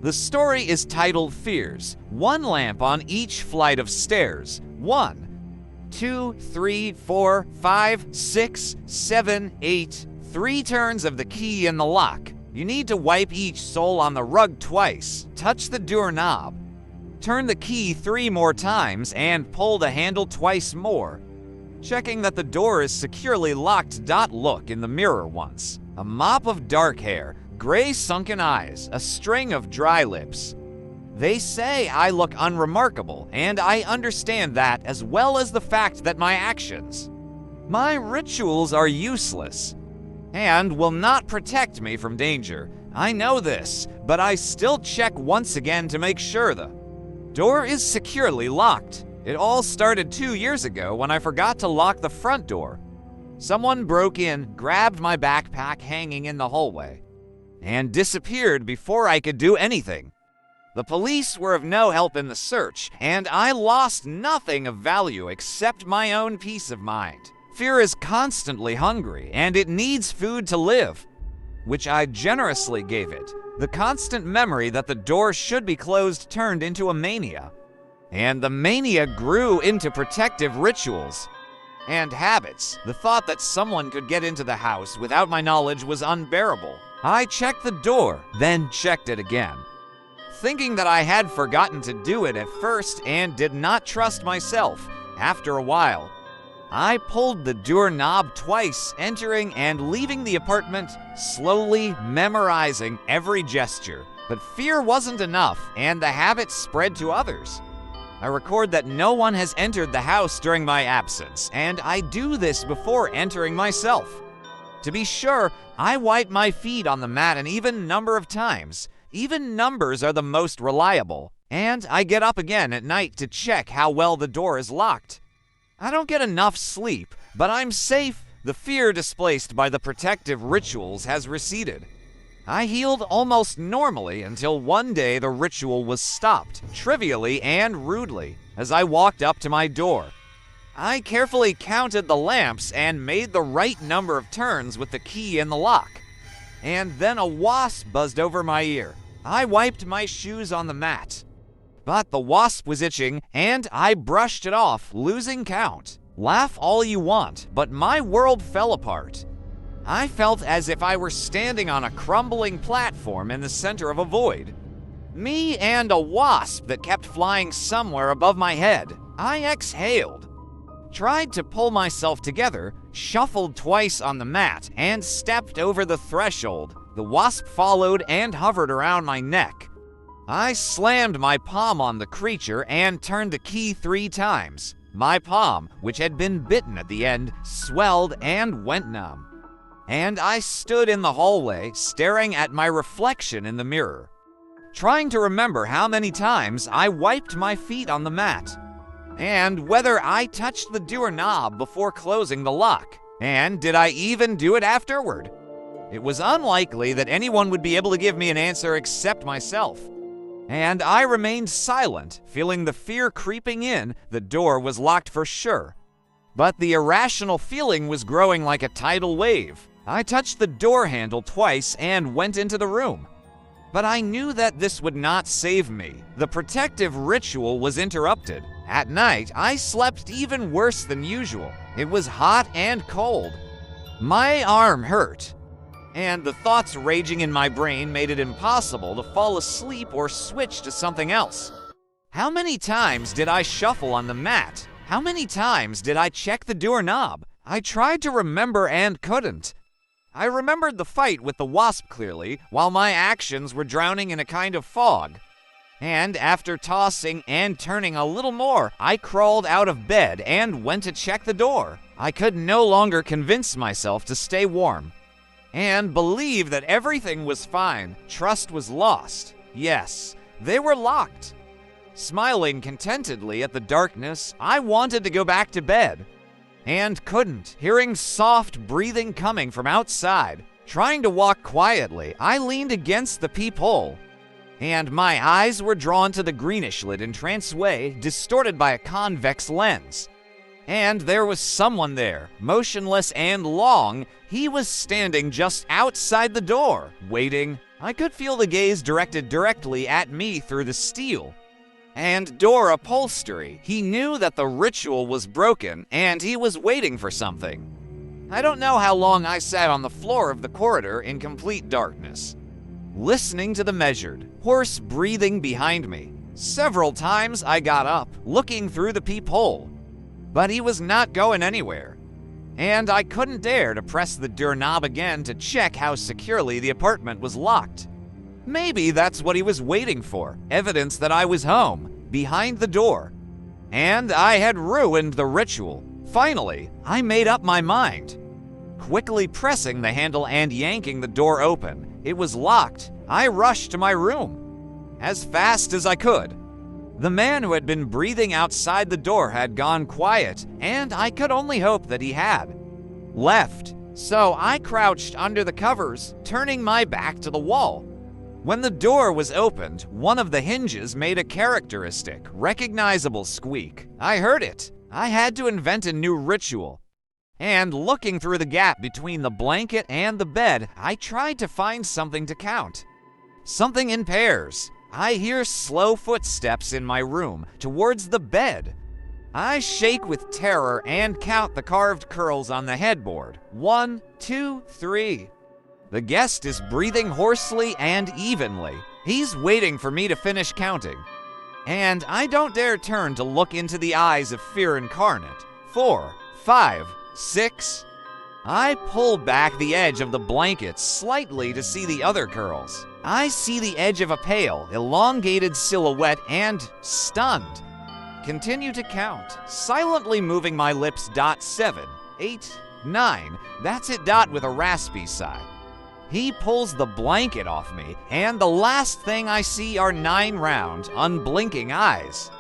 The story is titled Fears. One lamp on each flight of stairs. 1, 2, 3, 4, 5, 6, 7, 8. 3 turns of the key in the lock. You need to wipe each sole on the rug twice. Touch the doorknob. Turn the key 3 more times and pull the handle twice more. Checking that the door is securely locked. Look in the mirror once. A mop of dark hair, gray sunken eyes, a string of dry lips. They say I look unremarkable, and I understand that as well as the fact that my rituals are useless and will not protect me from danger. I know this, but I still check once again to make sure the door is securely locked. It all started 2 years ago when I forgot to lock the front door. Someone broke in, grabbed my backpack hanging in the hallway, and disappeared before I could do anything. The police were of no help in the search, and I lost nothing of value except my own peace of mind. Fear is constantly hungry, and it needs food to live, which I generously gave it. The constant memory that the door should be closed turned into a mania, and the mania grew into protective rituals and habits. The thought that someone could get into the house without my knowledge was unbearable. I checked the door, then checked it again, thinking that I had forgotten to do it at first and did not trust myself. After a while, I pulled the doorknob twice, entering and leaving the apartment, slowly memorizing every gesture. But fear wasn't enough, and the habit spread to others. I record that no one has entered the house during my absence, and I do this before entering myself. To be sure, I wipe my feet on the mat an even number of times. Even numbers are the most reliable, and I get up again at night to check how well the door is locked. I don't get enough sleep, but I'm safe. The fear displaced by the protective rituals has receded. I healed almost normally until one day the ritual was stopped, trivially and rudely, as I walked up to my door. I carefully counted the lamps and made the right number of turns with the key in the lock. And then a wasp buzzed over my ear. I wiped my shoes on the mat, but the wasp was itching, and I brushed it off, losing count. Laugh all you want, but my world fell apart. I felt as if I were standing on a crumbling platform in the center of a void. Me and a wasp that kept flying somewhere above my head. I exhaled, tried to pull myself together, shuffled twice on the mat, and stepped over the threshold. The wasp followed and hovered around my neck. I slammed my palm on the creature and turned the key 3 times. My palm, which had been bitten at the end, swelled and went numb. And I stood in the hallway, staring at my reflection in the mirror, trying to remember how many times I wiped my feet on the mat, and whether I touched the doorknob before closing the lock, and did I even do it afterward? It was unlikely that anyone would be able to give me an answer except myself. And I remained silent, feeling the fear creeping in. The door was locked for sure, but the irrational feeling was growing like a tidal wave. I touched the door handle twice and went into the room. But I knew that this would not save me. The protective ritual was interrupted. At night, I slept even worse than usual. It was hot and cold. My arm hurt, and the thoughts raging in my brain made it impossible to fall asleep or switch to something else. How many times did I shuffle on the mat? How many times did I check the doorknob? I tried to remember and couldn't. I remembered the fight with the wasp clearly, while my actions were drowning in a kind of fog. And after tossing and turning a little more, I crawled out of bed and went to check the door. I could no longer convince myself to stay warm and believe that everything was fine. Trust was lost. Yes, they were locked. Smiling contentedly at the darkness, I wanted to go back to bed, and couldn't. Hearing soft breathing coming from outside, trying to walk quietly, I leaned against the peephole, and my eyes were drawn to the greenish-lit entranceway, distorted by a convex lens. And there was someone there, motionless and long. He was standing just outside the door, waiting. I could feel the gaze directed directly at me through the steel and door upholstery. He knew that the ritual was broken and he was waiting for something. I don't know how long I sat on the floor of the corridor in complete darkness, listening to the measured, hoarse breathing behind me. Several times I got up, looking through the peephole, but he was not going anywhere, and I couldn't dare to press the doorknob again to check how securely the apartment was locked. Maybe that's what he was waiting for, evidence that I was home, behind the door, and I had ruined the ritual. Finally, I made up my mind. Quickly pressing the handle and yanking the door open, it was locked. I rushed to my room as fast as I could. The man who had been breathing outside the door had gone quiet, and I could only hope that he had left. So I crouched under the covers, turning my back to the wall. When the door was opened, one of the hinges made a characteristic, recognizable squeak. I heard it. I had to invent a new ritual. And looking through the gap between the blanket and the bed, I tried to find something to count. Something in pairs. I hear slow footsteps in my room, towards the bed. I shake with terror and count the carved curls on the headboard. 1, 2, 3. The guest is breathing hoarsely and evenly. He's waiting for me to finish counting. And I don't dare turn to look into the eyes of fear incarnate. 4, 5, 6. I pull back the edge of the blanket slightly to see the other curls. I see the edge of a pale, elongated silhouette and, stunned, continue to count, silently moving my lips. 7, 8, 9. That's it. With a raspy sigh. He pulls the blanket off me, and the last thing I see are 9 round, unblinking eyes.